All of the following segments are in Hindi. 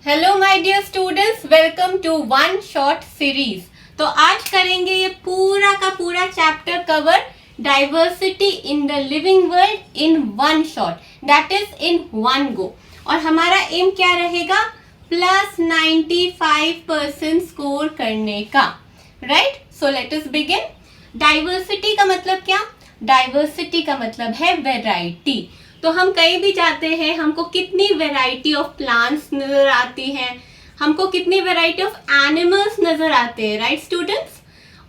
Hello my dear students, welcome to one short series. तो आज करेंगे ये पूरा का पूरा chapter cover diversity in the living world in one shot, that is in one go. और हमारा एम क्या रहेगा? प्लस 95% स्कोर करने का, right? So let us begin. Diversity का मतलब क्या? डाइवर्सिटी का मतलब है वैरायटी। तो हम कहीं भी जाते हैं, हमको कितनी वैरायटी ऑफ प्लांट्स नजर आती हैं, हमको कितनी वैरायटी ऑफ एनिमल्स नजर आते हैं, राइट स्टूडेंट्स?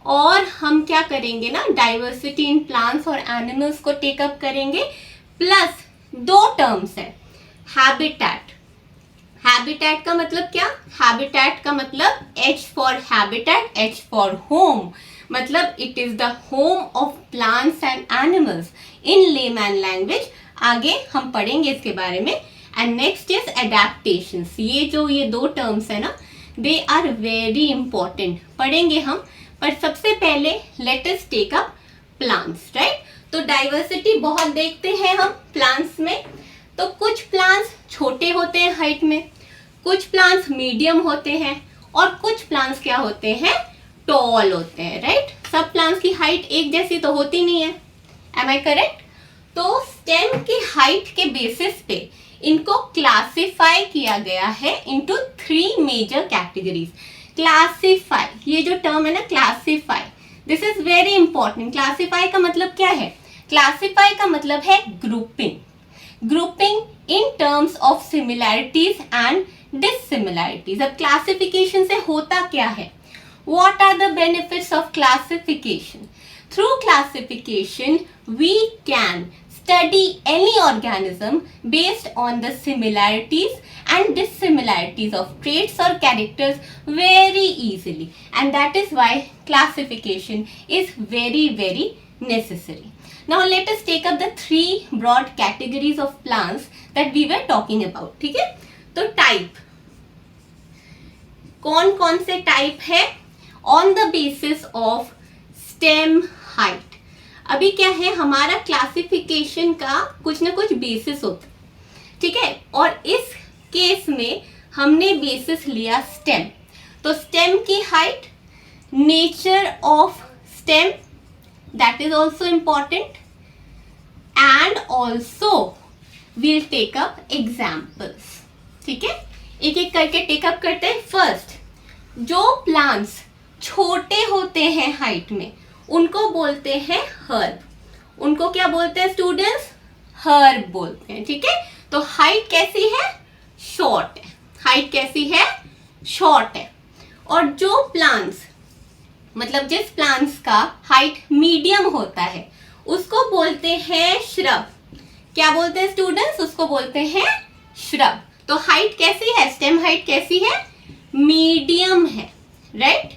और हम क्या करेंगे ना, डाइवर्सिटी इन प्लांट्स और एनिमल्स को टेकअप करेंगे। प्लस दो टर्म्स है, हैबिटेट। हैबिटेट का मतलब क्या? हैबिटेट का मतलब H for habitat, H for home, मतलब it is the home of plants and animals in layman language. आगे हम पढ़ेंगे इसके बारे में। And next is adaptations. ये दो टर्म्स है ना, दे आर वेरी इंपॉर्टेंट, पढ़ेंगे हम। पर सबसे पहले let us take up plants, right? तो डाइवर्सिटी बहुत देखते हैं हम प्लांट्स में। तो कुछ प्लांट्स छोटे होते हैं हाइट में, कुछ प्लांट्स मीडियम होते हैं, और कुछ प्लांट्स क्या होते हैं? टॉल होते हैं, राइट? सब प्लांट्स की हाइट एक जैसी तो होती नहीं है, एम आई करेक्ट? तो स्टेम की हाइट के बेसिस पे इनको क्लासिफाई किया गया है इनटू 3 मेजर कैटेगरीज। क्लासिफाई, ये जो टर्म है ना, classify, this is very important. Classify का मतलब क्या है? क्लासिफाई का मतलब है grouping. Grouping in terms of similarities and dissimilarities. अब क्लासिफिकेशन से होता क्या है? What are the benefits of classification? Through classification, we can study any organism based on the similarities and dissimilarities of traits or characters very easily. And that is why classification is very, very necessary. Now let us take up the 3 broad categories of plants that we were talking about. ठीक है? तो type, कौन कौन से type है? On the basis of stem height. अभी क्या है, हमारा क्लासिफिकेशन का कुछ ना कुछ बेसिस होता है, ठीक है? और इस केस में हमने बेसिस लिया स्टेम। तो स्टेम की height, nature of stem, that is also important, and also we'll take up examples. ठीक है, एक एक करके टेकअप करते हैं। फर्स्ट, जो प्लांट्स छोटे होते हैं हाइट में, उनको बोलते हैं हर्ब। उनको क्या बोलते हैं स्टूडेंट्स? हर्ब बोलते हैं, ठीक है? तो हाइट कैसी है? शॉर्ट है। हाइट कैसी है? शॉर्ट है। और जो प्लांट्स, मतलब जिस प्लांट्स का हाइट मीडियम होता है, उसको बोलते हैं श्रब। क्या बोलते हैं स्टूडेंट्स? उसको बोलते हैं श्रब। तो हाइट कैसी है? स्टेम हाइट कैसी है? मीडियम है, राइट?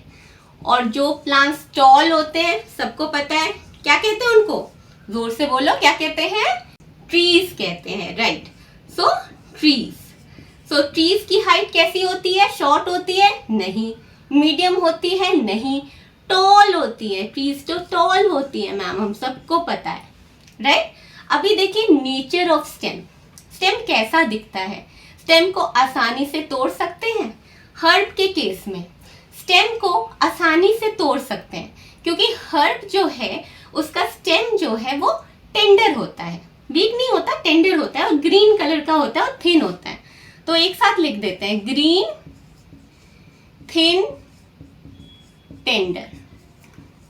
और जो प्लांट्स टॉल होते हैं, सबको पता है, क्या कहते हैं उनको? जोर से बोलो, क्या कहते हैं? ट्रीज कहते हैं, राइट? सो ट्रीज। सो ट्रीज की हाइट कैसी होती है? शॉर्ट होती है? नहीं। मीडियम होती है? नहीं। टॉल होती है। ट्रीज तो टॉल होती है मैम, हम सबको पता है, राइट? अभी देखिए नेचर ऑफ स्टेम। स्टेम कैसा दिखता है? स्टेम को आसानी से तोड़ सकते हैं। हर्ब के केस में स्टेम को आसानी से तोड़ सकते हैं, क्योंकि हर्ब जो है उसका स्टेम जो है वो टेंडर होता है, वीक नहीं होता, टेंडर होता है, और ग्रीन कलर का होता है और थिन होता है। तो एक साथ लिख देते हैं, ग्रीन, थिन, टेंडर।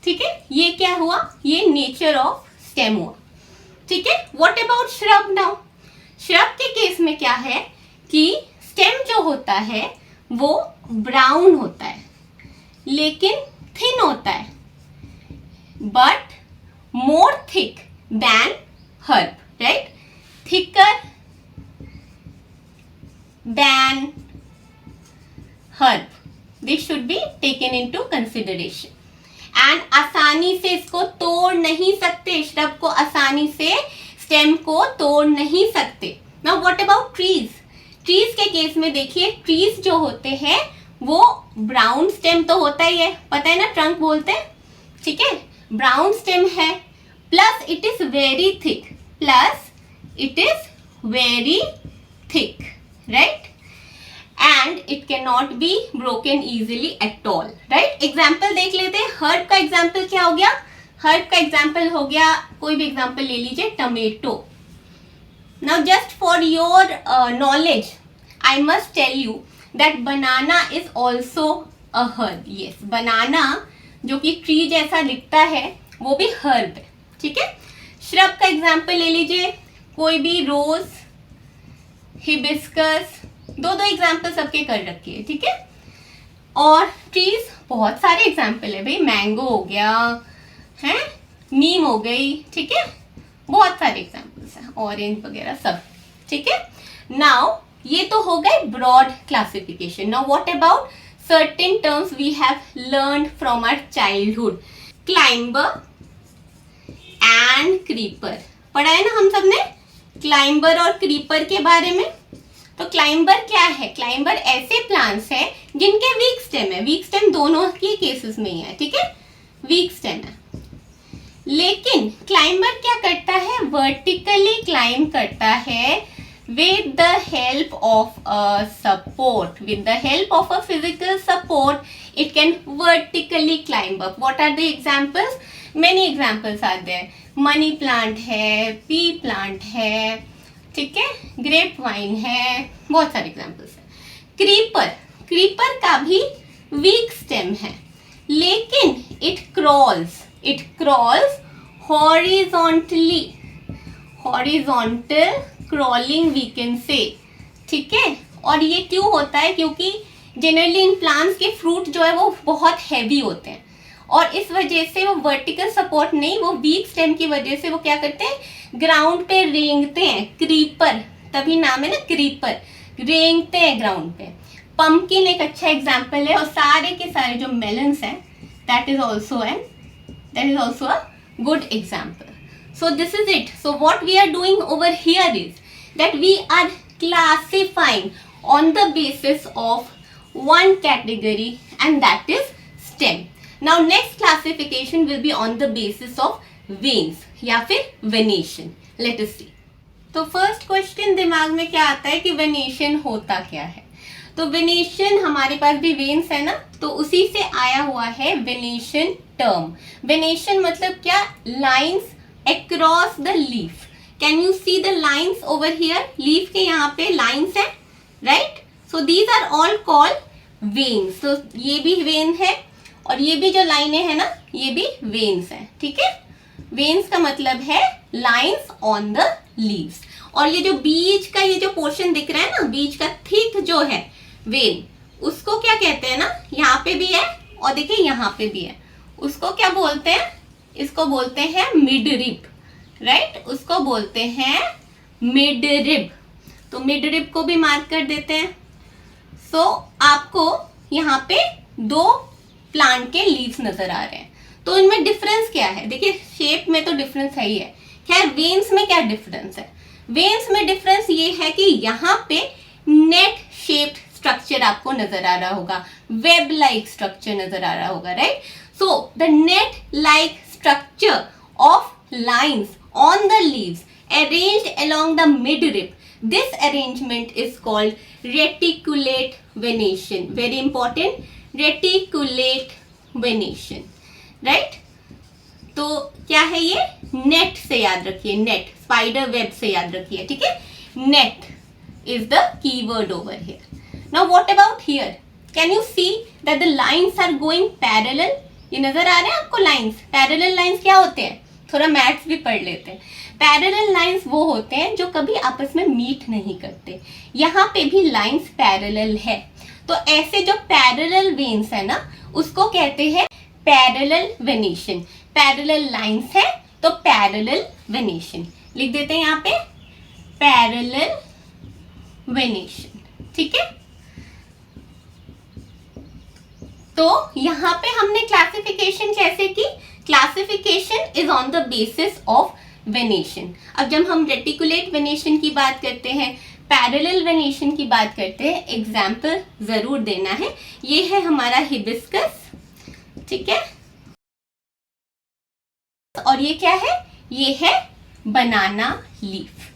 ठीक है, ये क्या हुआ? ये नेचर ऑफ स्टेम हुआ, ठीक है? What about shrub now? Shrub के केस में क्या है कि स्टेम जो होता है वो ब्राउन होता है, लेकिन थिन होता है, but more thick than herb, right? Thicker than herb, this should be taken into consideration. And आसानी से इसको तोड़ नहीं सकते, श्रब को आसानी से, स्टेम को तोड़ नहीं सकते। Now what about trees? Trees के केस में देखिए, ट्रीज जो होते हैं वो ब्राउन स्टेम तो होता ही है, पता है ना, ट्रंक बोलते हैं, ठीक है? ब्राउन स्टेम है, plus it is very thick, plus it is very thick, right? And it can not be broken easily at all, right. Example देख लेते हैं। हर्ब का एग्जाम्पल क्या हो गया? हर्ब का एग्जाम्पल हो गया, कोई भी एग्जाम्पल ले लीजिए, tomato. Now just for your knowledge I must tell you that banana is also a herb. Yes, banana जो कि ट्री जैसा दिखता है वो भी हर्ब है, ठीक है। श्रब का एग्जाम्पल ले लीजिए, कोई भी, रोज, हिबिस्कस, दो एग्जाम्पल सबके कर रखी है, ठीक है। और ट्रीज बहुत सारे एग्जाम्पल है भाई, मैंगो हो गया है, नीम हो गई, ठीक है, बहुत सारे एग्जाम्पल्स हैं, ऑरेंज वगैरह सब, ठीक है। नाउ ये तो हो गए broad classification. Now what about certain terms we have learned from our childhood. Climber and creeper पढ़ा है ना हम सब ने, क्लाइंबर और क्रीपर के बारे में। तो क्लाइंबर क्या है? क्लाइंबर ऐसे प्लांट्स हैं जिनके वीक स्टेम है, वीक स्टेम दोनों के केसेस में ही है, ठीक है, वीक स्टेम है। लेकिन क्लाइंबर क्या करता है? वर्टिकली क्लाइंब करता है with the help of a support, with the help of a physical support, it can vertically climb up. What are the examples? Many examples are there. Money plant है, पी प्लांट है, ठीक है, ग्रेप वाइन है, बहुत सारे एग्जाम्पल्स हैं। क्रीपर, क्रीपर का भी वीक स्टेम है, लेकिन it crawls horizontally, horizontal crawling we can say, ठीक है। और ये क्यों होता है? क्योंकि जनरली इन प्लांट्स के फ्रूट जो है वो बहुत हैवी होते हैं और इस वजह से वो वर्टिकल सपोर्ट नहीं, वो वीक स्टेम की वजह से वो क्या करते हैं? ग्राउंड पे रेंगते हैं। क्रीपर, तभी नाम है ना क्रीपर, रेंगते हैं ग्राउंड पे। पंपकिन एक अच्छा एग्जाम्पल है, और सारे के सारे जो मेलन्स हैं that is also a good example. So this is it. So what we are doing over here is that we are classifying on the basis of one category, and that is stem. Now next classification will be on the basis of veins या फिर venation. Let us see. तो फर्स्ट क्वेश्चन दिमाग में क्या आता है कि वेनेशन होता क्या है. तो वेनेशन, हमारे पास भी वेन्स है ना, तो उसी से आया हुआ है वेनेशन टर्म. वेनेशन मतलब क्या? Lines across the leaf. Can you see the lines over here? Leaf के यहाँ पे lines है, right? So these are all called veins. So ये भी vein है और ये भी जो लाइनें हैं ना, ये भी veins है, ठीक है. Veins का मतलब है lines on the leaves. और ये जो बीच का ये जो पोर्शन दिख रहा है ना, बीच का थिक जो है vein, उसको क्या कहते हैं ना, यहाँ पे भी है और देखिए यहाँ पे भी है, उसको क्या बोलते हैं? इसको बोलते हैं मिड रिब, राइट. उसको बोलते हैं मिड रिब. तो मिड रिब को भी मार्क कर देते हैं. सो आपको यहाँ पे दो प्लांट के लीव्स नजर आ रहे हैं. तो इनमें डिफरेंस क्या है? देखिए शेप में तो डिफरेंस है ही है. खैर वेन्स में क्या डिफरेंस है? वेन्स में डिफरेंस ये है कि यहाँ पे नेट शेप्ड स्ट्रक्चर आपको नजर आ रहा होगा, वेब लाइक स्ट्रक्चर नजर आ रहा होगा, right. So the net like structure of lines on the leaves arranged along the midrib. This arrangement is called reticulate venation. Very important, reticulate venation, right? तो क्या है ये? नेट से याद रखिए, नेट, स्पाइडर वेब से याद रखिए, ठीक है. Net is the keyword over here. Now what about here? Can you see that the lines are going parallel? ये नजर आ रहे हैं आपको लाइंस? पैरेलल लाइंस क्या होते हैं? थोड़ा मैथ्स भी पढ़ लेते हैं. पैरेलल लाइंस वो होते हैं जो कभी आपस में मीट नहीं करते. यहाँ पे भी लाइंस पैरेलल है. तो ऐसे जो पैरेलल वेन्स है ना, उसको कहते हैं पैरेलल वेनेशन. पैरेलल लाइंस है तो पैरेलल वेनेशन लिख देते हैं यहाँ पे, पैरेलल वेनेशन, ठीक है. तो यहाँ पे हमने क्लासिफिकेशन कैसे की? Classification is on the basis of venation. अब जब हम रेटिकुलेट वेनेशन की बात करते हैं, पैरेलल वेनेशन की बात करते हैं, एग्जाम्पल जरूर देना है. ये है हमारा हिबिस्कस, ठीक है, और ये क्या है? ये है बनाना लीफ,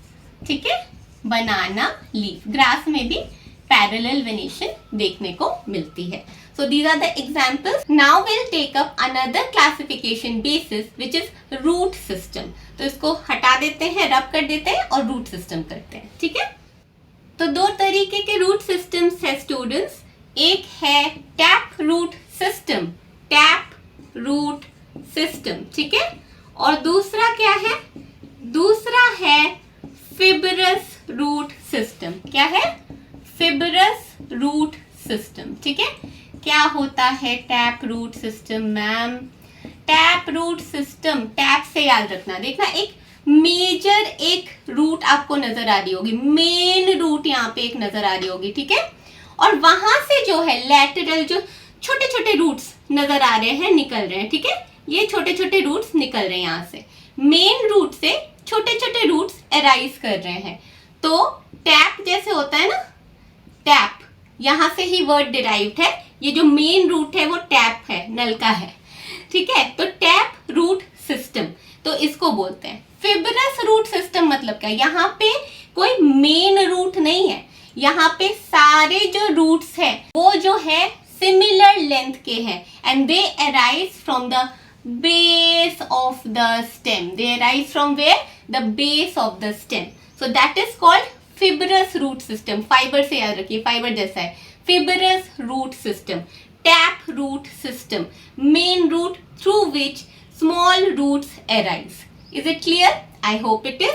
ठीक है, बनाना लीफ. ग्रास में भी पैरेलल वेनेशन देखने को मिलती है. So these are the examples. Now we'll take up another classification basis which is root system. तो इसको हटा देते हैं, रब कर देते हैं और root system करते हैं. ठीक है. तो दो तरीके के रूट सिस्टम्स है स्टूडेंट्स. एक है tap root system, tap root system. ठीक है. और दूसरा क्या है? दूसरा है फिब्रस रूट सिस्टम. क्या है? Fibrous root system. ठीक है. क्या होता है tap root system ma'am? Tap root system, tap से याद रखना. देखना एक मेजर एक रूट आपको नजर आ रही होगी, मेन रूट यहाँ पे एक नजर आ रही होगी. ठीक है. और वहां से जो है लैटरल जो छोटे छोटे रूट्स नजर आ रहे हैं, निकल रहे हैं. ठीक है. ये छोटे छोटे रूट्स निकल रहे हैं यहाँ से, मेन रूट से छोटे छोटे रूट्स अराइज कर रहे हैं. तो टैप जैसे होता है ना, टैप यहां से ही वर्ड डिराइव्ड है. ये जो मेन रूट है वो टैप है, नल का है. ठीक है. तो टैप रूट सिस्टम, तो इसको बोलते हैं. फिब्रस रूट सिस्टम मतलब क्या? यहाँ पे कोई मेन रूट नहीं है, यहाँ पे सारे जो रूट्स हैं वो जो है सिमिलर लेंथ के हैं and they arise from the base of the stem. They arise from where? The base of the stem. So that is called fibrous root system. Fiber से याद रखिए, फाइबर जैसा है. Fibrous root system, tap root system, main root through which small roots arise. Is it clear? I hope it is.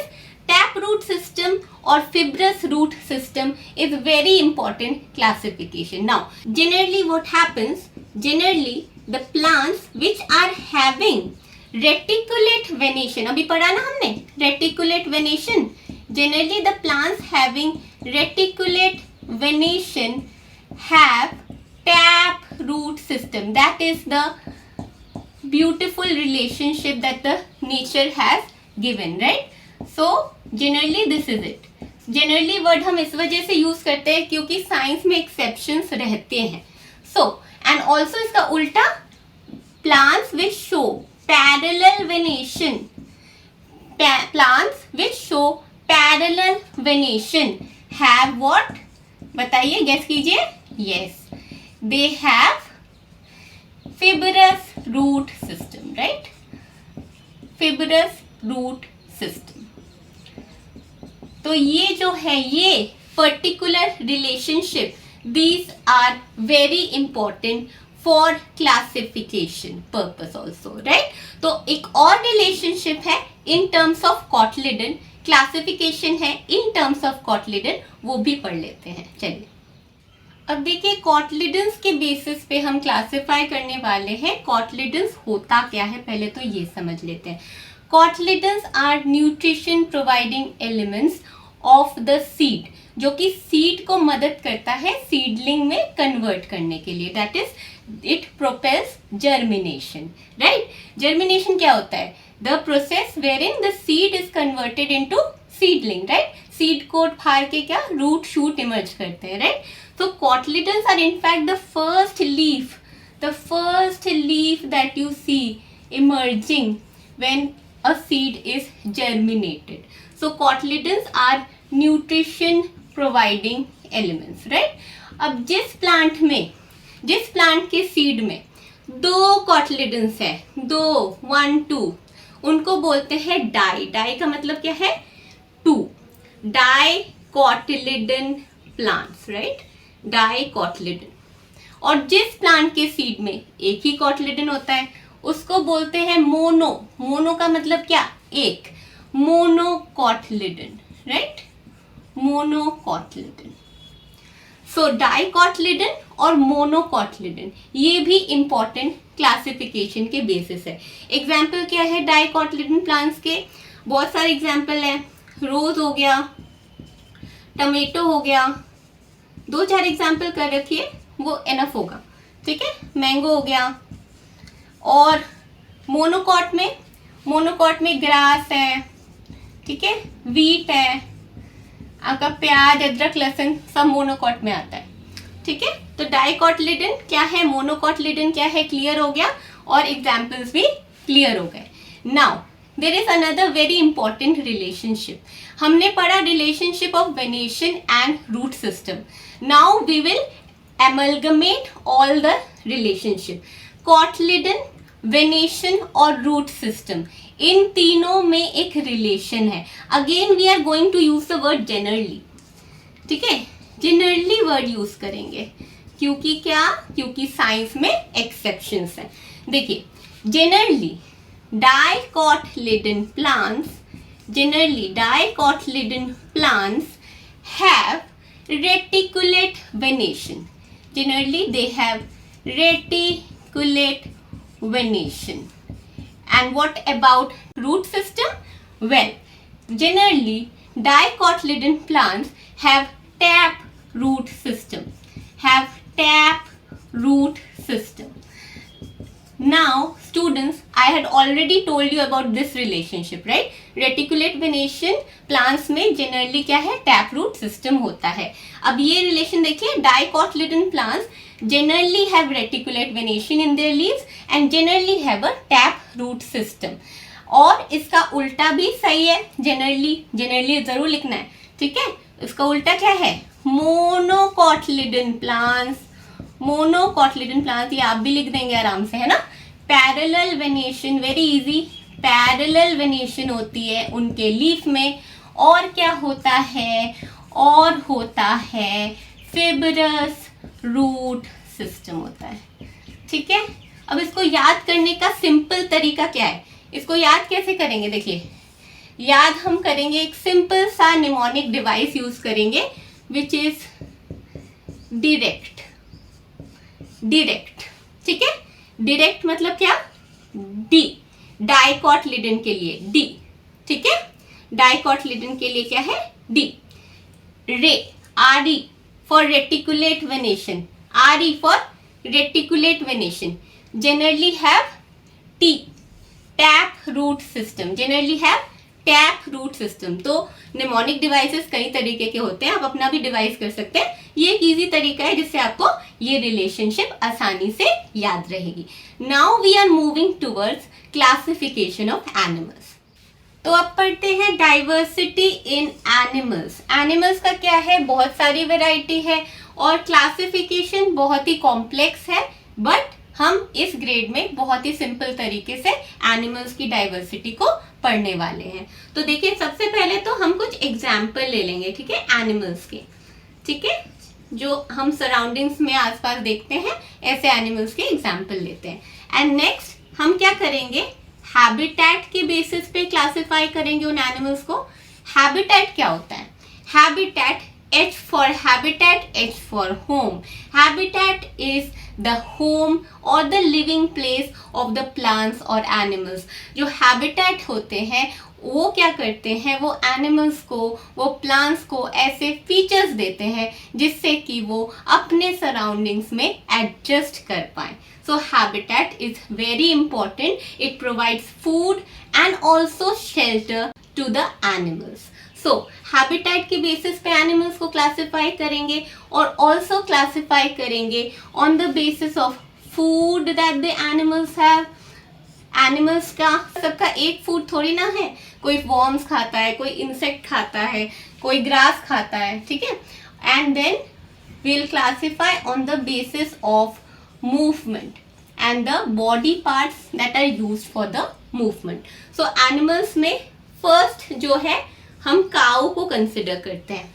Tap root system or fibrous root system is very important classification. Now, generally what happens? Generally, the plants which are having reticulate venation, अभी पढ़ा ना हमने reticulate venation. Generally, the plants having reticulate venation have tap root system. That is the beautiful relationship that the nature has given, right? So generally this is it. Generally word हम इस वजह से यूज करते हैं क्योंकि साइंस में एक्सेप्शंस रहते हैं. So and also इसका उल्टा, plants which show parallel venation, plants which show parallel venation have what? बताइए, गेस कीजिए. Yes, they have fibrous root system, right? Fibrous root system. तो ये जो है, ये particular relationship, these are very important for classification purpose also, right? तो एक और relationship है in terms of cotyledon, classification है in terms of cotyledon, वो भी पढ़ लेते हैं. चलिए अब देखिए, कॉटलिडन्स के बेसिस पे हम क्लासिफाई करने वाले हैं. कॉटलिडन्स होता क्या है पहले तो ये समझ लेते हैं. Cotyledons are nutrition providing elements of the seed, जो कि सीड को मदद करता है सीडलिंग में कन्वर्ट करने के लिए. That is it propels germination, right? Germination क्या होता है? The process wherein the seed is converted into seedling, right? Seed coat फाड़ के क्या रूट शूट इमर्ज करते हैं, right? So cotyledons are in fact the first leaf that you see emerging when a seed is germinated. So cotyledons are nutrition providing elements, right? अब जिस प्लांट के सीड में दो कॉटलिडन्स है, दो 1 2, उनको बोलते हैं डाई. डाई का मतलब क्या है? 2. Di cotyledon plants, right? Dicotyledon. और जिस प्लांट के सीड में एक ही कॉटलिडन होता है उसको बोलते हैं मोनो. मोनो का मतलब क्या? एक. मोनोकॉटलिडन, राइट? मोनोकॉटलिडन. सो डाइकोटिलिडन और मोनोकॉटलिडन ये भी इंपॉर्टेंट क्लासिफिकेशन के बेसिस है. एग्जाम्पल क्या है डाइकोटिलिडन प्लांट्स के? बहुत सारे एग्जाम्पल हैं. रोज हो गया, टमेटो हो गया, 2-4 एग्जाम्पल कर रखिए, वो एनफ होगा. ठीक है. मैंगो हो गया. और मोनोकॉट में ग्रास है, ठीक है, वीट है, आपका प्याज, अदरक, लहसुन सब मोनोकॉट में आता है. ठीक है. तो डाइकोटिलिडन क्या है, मोनोकॉटलिडन क्या है, क्लियर हो गया और एग्जाम्पल्स भी क्लियर हो गए. Now there is another very important relationship. हमने पढ़ा relationship of venation and root system. Now we will amalgamate all the relationship. Cotyledon, venation और root system, इन तीनों में एक रिलेशन है. Again we are going to use the word generally. ठीक है, जेनरली वर्ड यूज करेंगे क्योंकि क्या, क्योंकि साइंस में एक्सेप्शंस हैं. देखिए, generally dicotyledon plants, generally dicotyledon plants have reticulate venation. Generally they have reticulate venation. And what about root system? Well, generally dicotyledon plants have tap root system. Have tap root system. Now students, I had already told you about this relationship, right? Reticulate venation plants में generally क्या है, tap root system होता है. अब ये relation देखिए, dicotyledon plants generally have reticulate venation in their leaves and generally have a tap root system. और इसका उल्टा भी सही है. generally जरूर लिखना है, ठीक है. इसका उल्टा क्या है, monocotyledon plants. मोनोकॉटलिडन प्लांट, ये आप भी लिख देंगे आराम से, है ना. Parallel venation, very easy. Parallel venation होती है उनके लीफ में. और क्या होता है, और होता है फिब्रस रूट सिस्टम होता है. ठीक है, अब इसको याद करने का सिंपल तरीका क्या है, इसको याद कैसे करेंगे. देखिए, याद हम करेंगे, एक सिंपल सा निमोनिक डिवाइस यूज करेंगे विच इज डायरेक्ट. ठीक है, डायरेक्ट मतलब क्या, डी. डाइकोटलिडन के लिए डी. ठीक है, डाइकोटलिडन के लिए क्या है, डी. रे, R E for reticulate venation. R E for reticulate venation. Generally have T, tap root system. Generally have tap root system. तो निमोनिक डिवाइसेस कई तरीके के होते हैं, आप अपना भी डिवाइस कर सकते हैं. ये एक इजी तरीका है जिससे आपको ये रिलेशनशिप आसानी से याद रहेगी. Now we are moving towards classification of animals. तो अब पढ़ते हैं डाइवर्सिटी इन एनिमल्स. एनिमल्स का क्या है, बहुत सारी वैरायटी है और क्लासिफिकेशन बहुत ही कॉम्प्लेक्स है. बट हम इस ग्रेड में बहुत ही सिंपल तरीके से एनिमल्स की डाइवर्सिटी को पढ़ने वाले हैं. तो देखिए, सबसे पहले तो हम कुछ एग्जाम्पल ले लेंगे, ठीक है, एनिमल्स के. ठीक है, जो हम सराउंडिंग्स में आसपास देखते हैं ऐसे एनिमल्स के एग्जाम्पल लेते हैं. एंड नेक्स्ट हम क्या करेंगे, हैबिटेट के बेसिस पे क्लासिफाई करेंगे उन एनिमल्स को. हैबिटेट क्या होता है, habitat, H for habitat, H for home. Habitat is the home or the living place of the plants or animals. जो habitat होते हैं वो क्या करते हैं, वो एनिमल्स को, वो प्लांट्स को ऐसे फीचर्स देते हैं जिससे कि वो अपने सराउंडिंग्स में एडजस्ट कर पाए. So habitat is very important. It provides food and also shelter to the animals. So habitat के बेसिस पे एनिमल्स को क्लासिफाई करेंगे और ऑल्सो क्लासिफाई करेंगे on the basis of food that the animals have. Animals का सबका एक फूड थोड़ी ना है, कोई वॉर्म्स खाता है, कोई इंसेक्ट खाता है, कोई ग्रास खाता है. ठीक है, and then we will classify on the basis of movement and the body parts that are used for the movement. So animals में फर्स्ट जो है हम काऊ को कंसिडर करते हैं.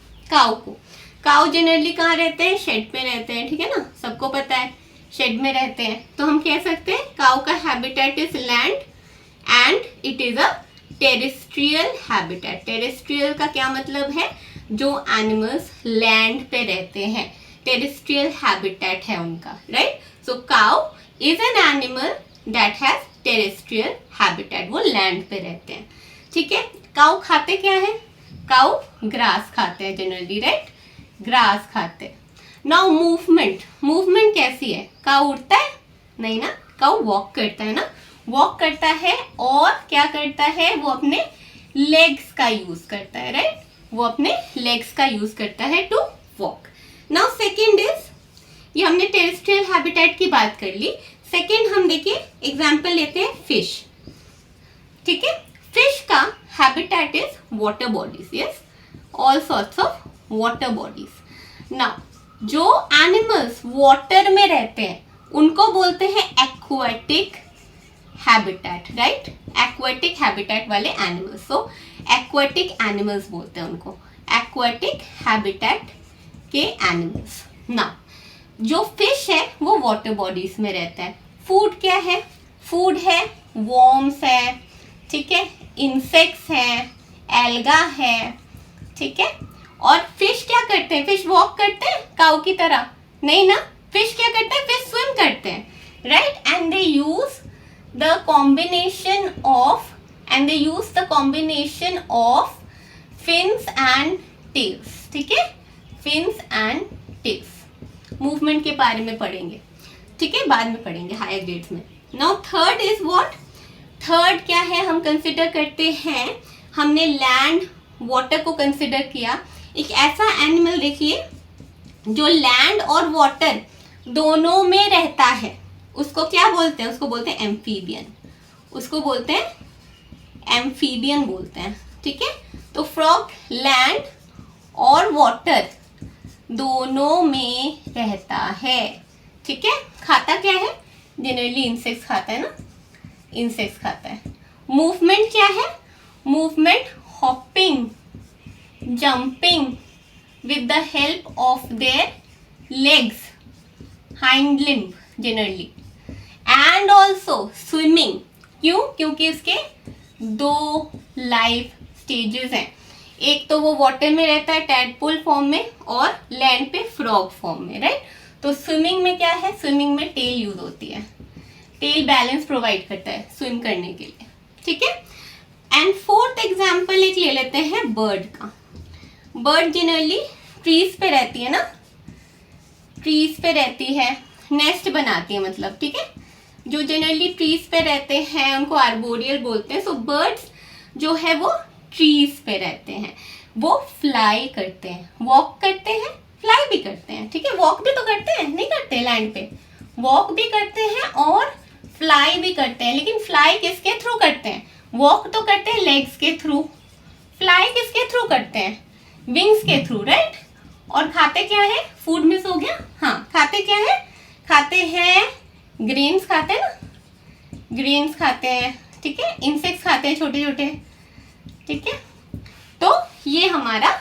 काऊ जनरली कहाँ रहते हैं, शेड पे रहते हैं. ठीक है ना, सबको पता है शेड में रहते हैं. तो हम कह सकते हैं काऊ का habitat is land and it is a terrestrial habitat. Terrestrial का क्या मतलब है, जो एनिमल्स लैंड पे रहते हैं, टेरेस्ट्रियल हैबिटेट है उनका, right. So cow is an animal that has terrestrial habitat, वो लैंड पे रहते हैं. ठीक है, काऊ खाते क्या है, काऊ ग्रास खाते हैं जनरली, राइट, ग्रास खाते हैं. नाउ मूवमेंट कैसी है, काऊ उड़ता है, नहीं ना, काऊ वॉक करता है ना, वॉक करता है और क्या करता है, वो अपने लेग्स का यूज करता है, राइट, वो अपने लेग्स का यूज करता है to walk. Now second is, ये हमने टेरेस्ट्रियल हैबिटेट की बात कर ली. सेकेंड हम देखिए एग्जाम्पल लेते हैं फिश. ठीक है, फिश का habitat is water bodies. Yes, all sorts of water bodies. Now जो एनिमल्स वाटर में रहते हैं उनको बोलते हैं aquatic habitat, right? Aquatic habitat वाले एनिमल्स, सो एक्वाटिक एनिमल्स बोलते हैं उनको, एक्वाटिक हैबिटेट के एनिमल्स। ना जो फिश है वो वाटर बॉडीज में रहता है। फूड क्या है? फूड है वॉर्म्स है, ठीक है, इंसेक्ट्स है, एल्गा है, ठीक है। और फिश क्या करते हैं? फिश वॉक करते हैं काऊ की तरह? नहीं ना, फिश क्या करते हैं? फिश स्विम करते हैं, right? And they use the combination of fins and tails, ठीक है, फिन्स एंड टेल्स। मूवमेंट के बारे में पढ़ेंगे, ठीक है, बाद में पढ़ेंगे हायर ग्रेड्स में। Now third is what? Third क्या है? हम कंसिडर करते हैं, हमने लैंड वाटर को कंसिडर किया, एक ऐसा एनिमल देखिए जो लैंड और वाटर दोनों में रहता है, उसको क्या बोलते हैं? उसको बोलते हैं एम्फीबियन, उसको बोलते हैं एम्फीबियन बोलते हैं, ठीक है। तो फ्रॉग लैंड और वाटर दोनों में रहता है, ठीक है। खाता क्या है? जनरली इंसेक्ट्स खाता है ना, इंसेक्ट्स खाता है। मूवमेंट क्या है? Movement hopping, jumping with the help of their legs, hind limb generally, and also swimming। क्यों? क्योंकि इसके दो लाइफ स्टेजेस हैं, एक तो वो वाटर में रहता है टैडपोल फॉर्म में और लैंड पे फ्रॉग फॉर्म में, राइट? तो स्विमिंग में क्या है? स्विमिंग में टेल यूज होती है, टेल बैलेंस प्रोवाइड करता है स्विम करने के लिए, ठीक है। एंड फोर्थ एग्जाम्पल एक ले लेते हैं बर्ड का। बर्ड जनरली ट्रीज पे रहती है ना, ट्रीज पे रहती है, नेस्ट बनाती है मतलब, ठीक है। जो जनरली ट्रीज पे रहते हैं उनको आर्बोरियल बोलते हैं। सो बर्ड्स जो है वो ट्रीज पे रहते हैं, वो फ्लाई करते हैं, वॉक करते हैं, फ्लाई भी करते हैं, ठीक है। वॉक भी तो करते हैं, नहीं करते? लैंड पे वॉक भी करते हैं और फ्लाई भी करते हैं, लेकिन फ्लाई किसके थ्रू करते हैं? वॉक तो करते हैं लेग्स के थ्रू, फ्लाई किसके थ्रू करते हैं? विंग्स के थ्रू, राइट? और खाते क्या है? फूड मिस हो गया, हाँ, खाते क्या है? खाते हैं ग्रेन्स, खाते हैं ना, ग्रेन्स खाते हैं, ठीक है। इंसेक्ट्स खाते हैं छोटे छोटे, ठीक है। तो ये हमारा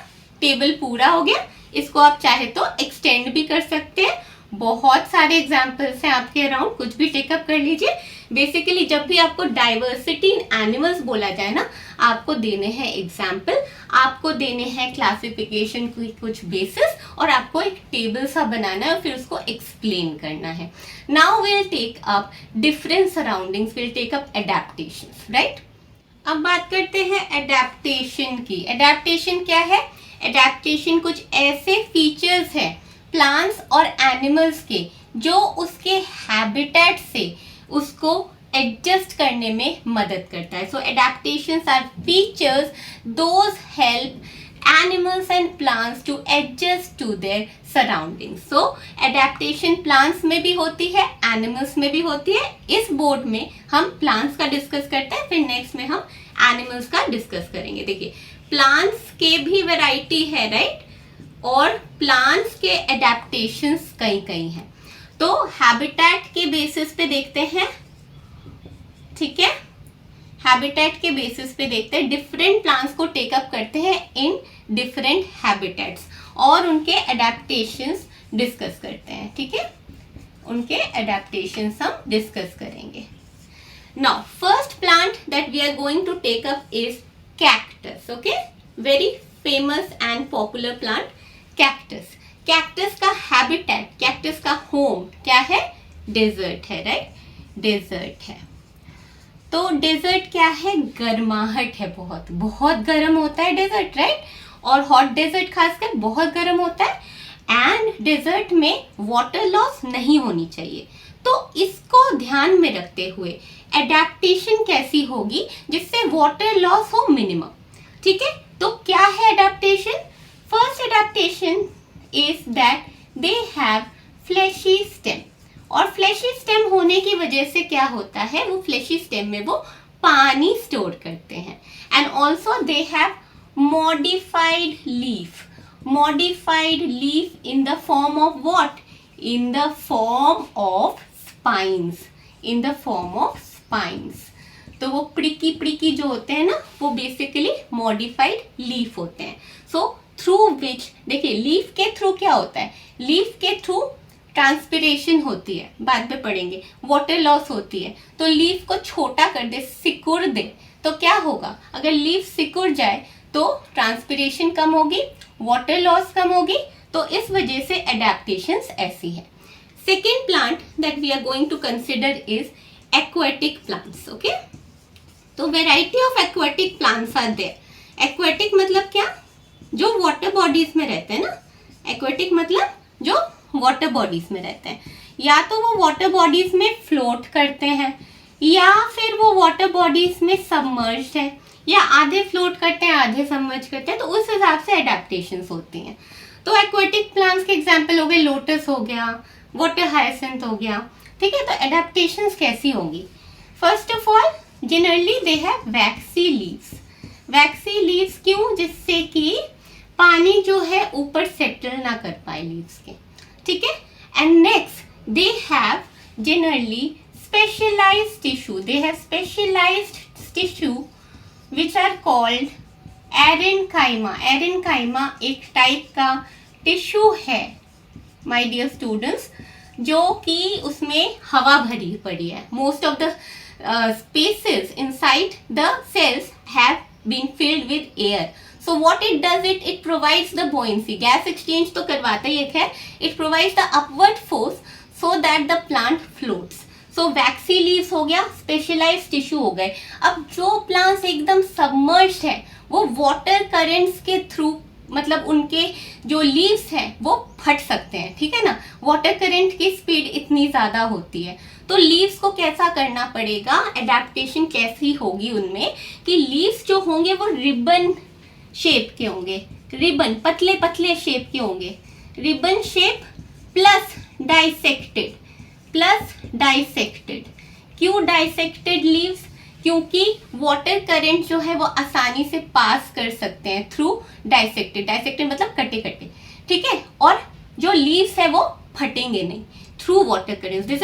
टेबल पूरा हो गया। इसको आप चाहे तो एक्सटेंड भी कर सकते हैं, बहुत सारे एग्जाम्पल्स हैं आपके अराउंड, कुछ भी टेकअप कर लीजिए। बेसिकली जब भी आपको डाइवर्सिटी इन एनिमल्स बोला जाए ना, आपको देने हैं एग्जाम्पल, आपको देने हैं क्लासिफिकेशन की कुछ बेसिस, और आपको एक टेबल सा बनाना है और फिर उसको एक्सप्लेन करना है। Now will take up different surroundings, will take up adaptations, right? अब बात करते हैं एडेप्टेशन की। एडेप्टेशन क्या है? एडेप्टेशन कुछ ऐसे फीचर्स हैं प्लांट्स और एनिमल्स के जो उसके हैबिटेट से उसको एडजस्ट करने में मदद करता है। So adaptations are features those help animals and plants to adjust to their surroundings. So adaptation plants में भी होती है, एनिमल्स में भी होती है। इस बोर्ड में हम प्लांट्स का डिस्कस करते हैं, फिर नेक्स्ट में हम एनिमल्स का डिस्कस करेंगे। देखिए प्लांट्स के भी वैरायटी है, राइट? और प्लांट्स के एडेप्टेशंस कई कई हैं। तो हैबिटेट के बेसिस पे देखते हैं, ठीक है, हैबिटेट के बेसिस पे देखते हैं, डिफरेंट प्लांट्स को टेकअप करते हैं इन डिफरेंट हैबिटेट्स और उनके एडेप्टेशंस डिस्कस करते हैं, ठीक है, उनके एडेप्टेशंस हम डिस्कस करेंगे। Now first plant that we are going to take up is cactus, okay, very famous and popular plant cactus. Cactus का हैबिटेट, कैक्टस का होम क्या है? डेजर्ट है, राइट? डेजर्ट है। तो डेजर्ट क्या है? गर्माहट है, बहुत बहुत गर्म होता है डेजर्ट, राइट? और हॉट डेजर्ट खासकर बहुत गर्म होता है, एंड डेजर्ट में वाटर लॉस नहीं होनी चाहिए। तो इसको ध्यान में रखते हुए एडेप्टेशन कैसी होगी जिससे वाटर लॉस हो मिनिमम, ठीक है। तो क्या है adaptation? First adaptation is that they have fleshy stem, और फ्लैशी स्टेम होने की वजह से क्या होता है? वो फ्लैशी स्टेम में वो पानी स्टोर करते हैं, and also they have modified leaf, modified leaf in the form of what? In the form of spines. In the form of spines. तो वो pricky जो होते हैं ना, वो बेसिकली modified leaf होते हैं. So through which, देखिए लीफ के थ्रू क्या होता है, लीफ के थ्रू ट्रांसपिरेशन होती है, बाद में पढ़ेंगे, वाटर लॉस होती है. तो लीफ को छोटा कर दे, सिकुड़ दे, तो क्या होगा, अगर लीफ सिकुड़ जाए तो ट्रांसपिरेशन कम होगी, वाटर लॉस कम होगी. तो इस वजह से एडेप्टेशंस ऐसी है. Second plant that we are going to consider is aquatic plants. Okay, तो variety of aquatic plants are there. Aquatic मतलब क्या, जो वाटर बॉडीज में रहते हैं ना. एक्वेटिक मतलब जो वाटर बॉडीज में रहते हैं, या तो वो वाटर बॉडीज में फ्लोट करते हैं, या फिर वो वाटर बॉडीज में सबमर्ज्ड है, या आधे फ्लोट करते हैं आधे सबमर्ज करते हैं. तो उस हिसाब से एडेप्टेशंस होती हैं. तो एक्वेटिक प्लांट्स के एग्जांपल हो गए, लोटस हो गया, वाटर हायसिंथ हो गया. ठीक है, तो एडेप्टेशंस कैसी होंगी. First of all generally they have vaccine leaves. Vaccine leaves क्यों, जिससे कि पानी जो है ऊपर सेटल ना कर पाए लीव्स के. ठीक है. And next they have generally specialized tissue. They have specialized tissue which are called aerenchyma. Aerenchyma एक टाइप का टिश्यू है माय डियर स्टूडेंट्स, जो कि उसमें हवा भरी पड़ी है. Most of the spaces inside the cells have been filled with air. So what it does, it provides the buoyancy. Gas exchange तो करवाता ही है. It provides the upward force so that the plant floats. So waxy leaves हो गया, specialized tissue हो गए. अब जो plants एकदम submerged है, वो water currents के through, मतलब उनके जो लीव्स हैं वो फट सकते हैं. ठीक है ना, वाटर करंट की स्पीड इतनी ज्यादा होती है. तो लीव्स को कैसा करना पड़ेगा, एडेप्टेशन कैसी होगी उनमें, कि लीव्स जो होंगे वो रिबन शेप के होंगे. रिबन पतले पतले शेप के होंगे. Ribbon shape plus dissected. Plus dissected. क्यों डाइसेक्टेड लीव्स, क्योंकि वाटर करंट जो है वो आसानी से पास कर सकते हैं थ्रू डाइसेक्टेड. डाइसेक्टेड मतलब कटे कटे. ठीक है, और जो लीव्स है वो फटेंगे नहीं through water current. This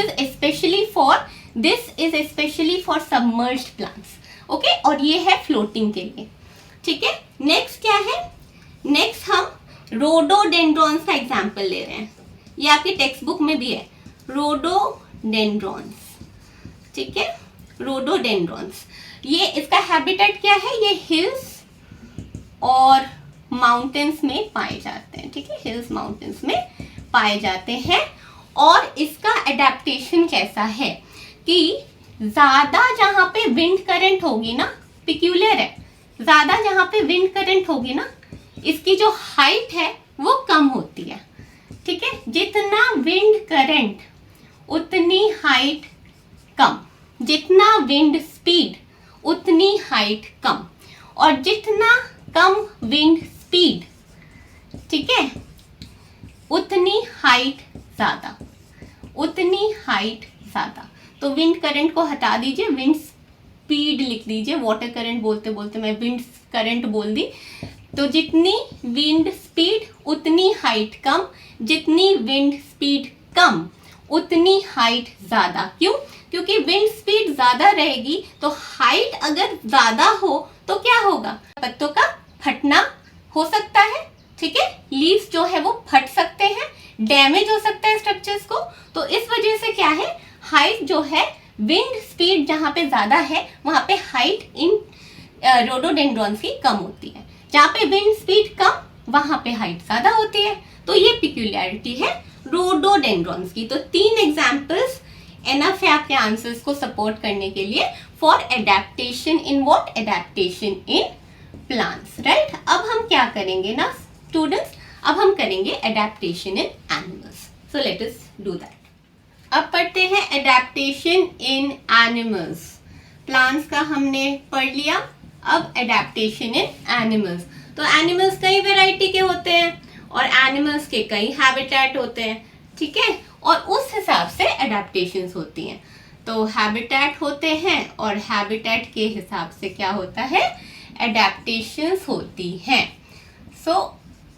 is specially for submerged plants. Okay, और ये है फ्लोटिंग के लिए. ठीक है, नेक्स्ट क्या है, नेक्स्ट हम रोडोडेंड्रॉन्स का एग्जांपल ले रहे हैं. ये आपकी टेक्स्ट बुक में भी है, रोडोडेंड्रॉन्स. ठीक है, रोडोडेंड्रॉन्स. ये इसका हैबिटेट क्या है, ये हिल्स और माउंटेन्स में पाए जाते हैं. ठीक है, हिल्स माउंटेन्स में पाए जाते हैं. और इसका एडेप्टेशन कैसा है कि ज्यादा जहां पे विंड करंट होगी ना, पिक्यूलियर है, ज्यादा जहां पे विंड करंट होगी ना, इसकी जो हाइट है वो कम होती है. ठीक है, जितना विंड करंट उतनी हाइट कम, जितना विंड स्पीड उतनी हाइट कम, और जितना कम विंड स्पीड, ठीक है, उतनी हाइट ज्यादा, उतनी हाइट ज्यादा. तो विंड करंट को हटा दीजिए, विंड स्पीड लिख दीजिए. वाटर करंट बोलते बोलते मैं विंड करंट बोल दी. तो जितनी विंड स्पीड उतनी हाइट कम, जितनी विंड स्पीड कम उतनी हाइट ज्यादा. क्यों, क्योंकि विंड स्पीड ज्यादा रहेगी तो हाइट अगर ज्यादा हो तो क्या होगा, पत्तों का फटना हो सकता है. ठीक है, लीव्स जो है वो फट सकते हैं, डैमेज हो सकता है स्ट्रक्चर्स को. तो इस वजह से क्या है, हाइट जो है, विंड स्पीड जहां पे ज्यादा है वहां पे हाइट इन रोडोडेंड्रॉन्स की कम होती है. जहां पे विंड स्पीड कम वहां पे हाइट ज्यादा होती है. तो ये पिक्यूलियरिटी है रोडोडेंड्रॉन्स की. तो 3 एग्जांपल्स एनफ है आपके आंसर्स को सपोर्ट करने के लिए for adaptation in what, adaptation in plants. Right, अब हम क्या करेंगे ना स्टूडेंट्स, अब हम करेंगे adaptation in animals. So let us do that. अब पढ़ते हैं एडेप्टेशन इन एनिमल्स. प्लांट्स का हमने पढ़ लिया, अब एडेप्टेशन इन एनिमल्स. तो एनिमल्स कई वैरायटी के होते हैं और एनिमल्स के कई हैबिटेट होते हैं. ठीक है, और उस हिसाब से एडेप्टेशंस होती हैं. तो हैबिटेट होते हैं और हैबिटेट के हिसाब से क्या होता है, एडेप्टेशंस होती हैं. सो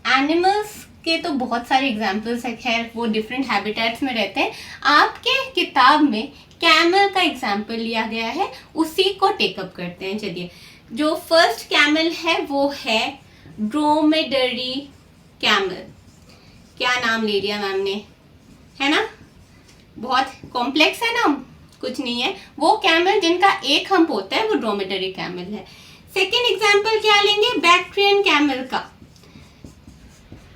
एनिमल्स के तो बहुत सारे एग्जाम्पल्स है, खैर वो डिफरेंट हैबिटेट्स में रहते हैं। आपके किताब में कैमल का एग्जाम्पल लिया गया है, उसी को टेकअप करते हैं। चलिए, जो फर्स्ट कैमल है वो है ड्रोमेडरी कैमल। क्या नाम ले लिया मैम ने, है ना, बहुत कॉम्प्लेक्स है नाम, कुछ नहीं है। वो कैमल जिनका एक हम्प होता है वो ड्रोमेडरी कैमल है। सेकेंड एग्जाम्पल क्या लेंगे, बैक्ट्रियन कैमल का।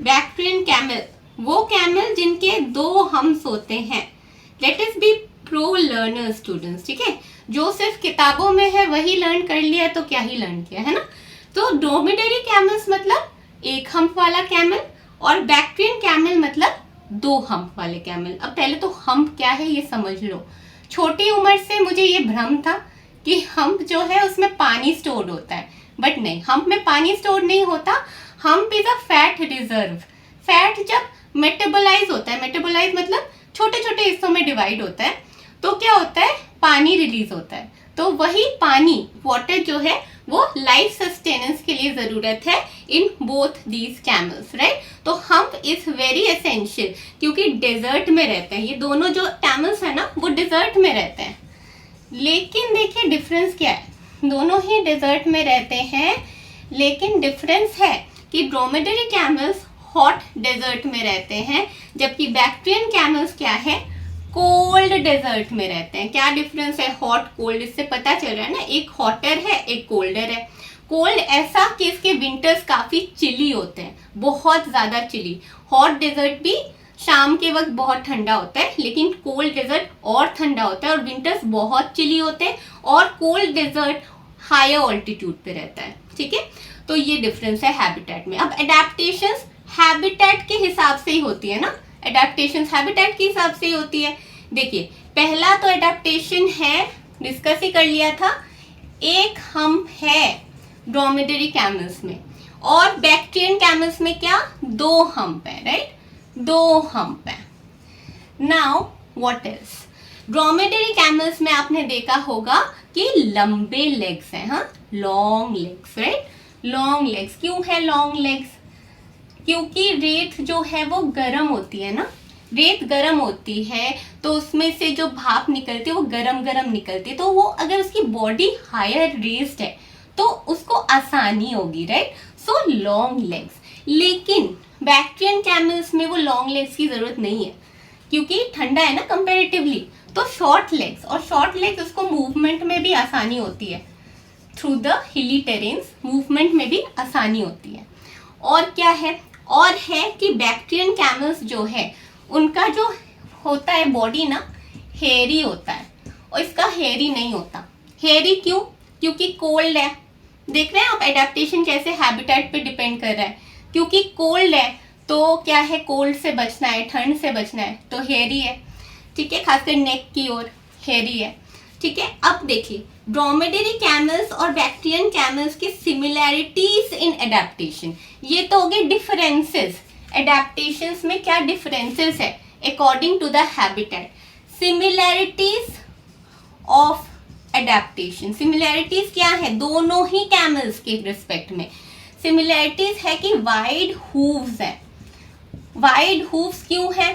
बैक्ट्रियन कैमल वो कैमल जिनके 2 हम्प्स होते हैं। Let us B pro learner students, ठीक है, जो सिर्फ किताबों में है वही लर्न कर लिया तो क्या ही लर्न किया, है ना। तो ड्रोमेडरी कैमल्स मतलब एक हम्प वाला कैमल, और बैक्ट्रियन कैमल मतलब 2 हम्प वाले कैमल। अब पहले तो हम्प क्या है ये समझ लो। छोटी उम्र से मुझे ये भ्रम था कि हम्प जो है उसमें पानी स्टोर होता है, बट नहीं, हम्प में पानी स्टोर नहीं होता। Hump is a fat reserve. Fat जब मेटाबोलाइज होता है, मेटाबोलाइज मतलब छोटे छोटे हिस्सों में डिवाइड होता है, तो क्या होता है, पानी रिलीज होता है। तो वही पानी, वाटर जो है, वो लाइफ सस्टेनेंस के लिए जरूरत है in both these camels, right. तो हम्प इज वेरी एसेंशियल, क्योंकि डेजर्ट में रहते हैं ये दोनों जो कैमल्स है ना, वो डेजर्ट में रहते हैं। लेकिन देखिए डिफरेंस क्या है, दोनों ही डेजर्ट में रहते हैं, लेकिन डिफरेंस है कि ड्रोमेडरी कैमल्स हॉट डेजर्ट में रहते हैं, जबकि बैक्ट्रियन कैमल्स क्या है, कोल्ड डेजर्ट में रहते हैं। क्या डिफरेंस है हॉट कोल्ड, इससे पता चल रहा है ना, एक हॉटर है एक कोल्डर है। कोल्ड ऐसा कि इसके विंटर्स काफी चिली होते हैं, बहुत ज्यादा चिली। हॉट डेजर्ट भी शाम के वक्त बहुत ठंडा होता है, लेकिन कोल्ड डेजर्ट और ठंडा होता है और विंटर्स बहुत चिली होते हैं, और कोल्ड डेजर्ट हायर ऑल्टीट्यूड पे रहता है, ठीक है। तो ये डिफरेंस है हैबिटेट में। अब एडेप्टेशंस हैबिटेट के हिसाब से ही होती है ना, एडेप्टेशंस हैबिटेट के हिसाब से ही होती है। देखिए, पहला तो एडेप्टेशन है, डिस्कस ही कर लिया था, एक हम्प है ड्रोमेडरी कैमल्स में, और बैक्ट्रियन कैमल्स में क्या, 2 हम्प है, राइट, 2 हम्प है। Now what else, dromedary camels में आपने देखा होगा कि लंबे लेग्स हैं, हाँ, long legs, right, long legs. क्यों है लॉन्ग लेग्स, क्योंकि रेत जो है वो गर्म होती है ना, रेत गर्म होती है, तो उसमें से जो भाप निकलती है वो गरम गरम निकलती है, तो वो अगर उसकी बॉडी हायर रेस्ड है तो उसको आसानी होगी, राइट, सो लॉन्ग लेग्स। लेकिन बैक्ट्रियन कैमल्स में वो लॉन्ग लेग्स की जरूरत नहीं है, क्योंकि ठंडा है ना कंपैरेटिवली, तो शॉर्ट लेग्स, और शॉर्ट लेग्स उसको मूवमेंट में भी आसानी होती है, through the hilly terrains movement में भी आसानी होती है। और क्या है, और है कि बैक्ट्रियन कैमल्स जो है उनका जो होता है बॉडी ना, हेयरी होता है, और इसका हेयरी नहीं होता। हेयरी क्यों, क्योंकि कोल्ड है। देख रहे हैं आप एडेप्टेशन कैसे हैबिटेट पे डिपेंड कर रहा है, क्योंकि कोल्ड है तो क्या है, कोल्ड से बचना है, ठंड से बचना है, तो हेयरी है, ठीक है, खासकर नेक की ओर हेयरी है, ठीक है। अब देखिए, ड्रोमेडरी कैमल्स और बैक्ट्रियन कैमल्स की सिमिलैरिटीज इन एडेप्टेशन, ये तो हो गए डिफरेंसेस। एडेप्टेशंस में क्या डिफरेंसेस है according to the habitat. Similarities of adaptation, similarities क्या है दोनों ही कैमल्स के रिस्पेक्ट में। सिमिलैरिटीज है कि वाइड हूव्स है। वाइड हूव्स क्यों है,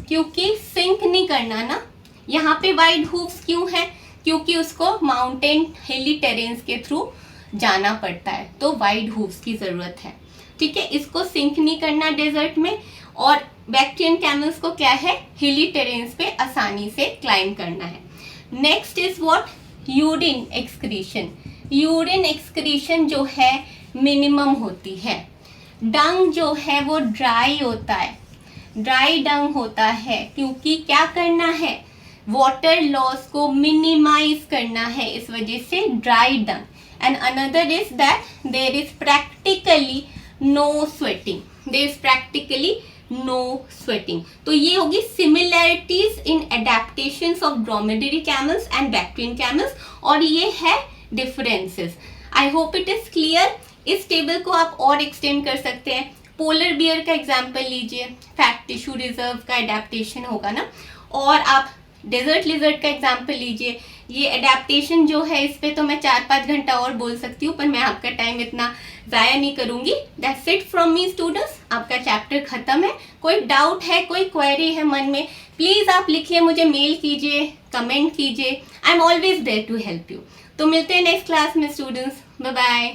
क्योंकि सिंक नहीं करना ना, यहाँ पे वाइड हूव्स क्यों है, क्योंकि उसको माउंटेन हिली टेरेन्स के थ्रू जाना पड़ता है, तो वाइड हूव्स की जरूरत है, ठीक है, इसको सिंक नहीं करना डेजर्ट में। और बैक्ट्रियन कैमल्स को क्या है, हिली टेरेन्स पे आसानी से क्लाइंब करना है। Next is what, urine excretion. Urine excretion जो है मिनिमम होती है। डंग जो है वो ड्राई होता है, ड्राई डंग होता है, क्योंकि क्या करना है, वाटर लॉस को मिनिमाइज करना है, इस वजह से dry dung. And another is that there is practically no sweating, there is practically no sweating. तो ये होगी similarities in adaptations of dromedary camels and bactrian camels, और ये है differences. I hope it is clear. इस टेबल को आप और एक्सटेंड कर सकते हैं। पोलर बियर का एग्जाम्पल लीजिए, फैट टिश्यू रिजर्व का एडेप्टेशन होगा ना, और आप डेजर्ट लिजर्ड का एग्जाम्पल लीजिए, ये एडेप्टेशन जो है इस पे तो मैं 4-5 घंटा और बोल सकती हूँ, पर मैं आपका टाइम इतना ज़ाया नहीं करूँगी। That's it from me students, आपका चैप्टर ख़त्म है। कोई डाउट है, कोई क्वेरी है मन में, प्लीज़ आप लिखिए, मुझे मेल कीजिए, कमेंट कीजिए। I am always there to help you. तो मिलते हैं नेक्स्ट क्लास में स्टूडेंट्स, बाय बाय।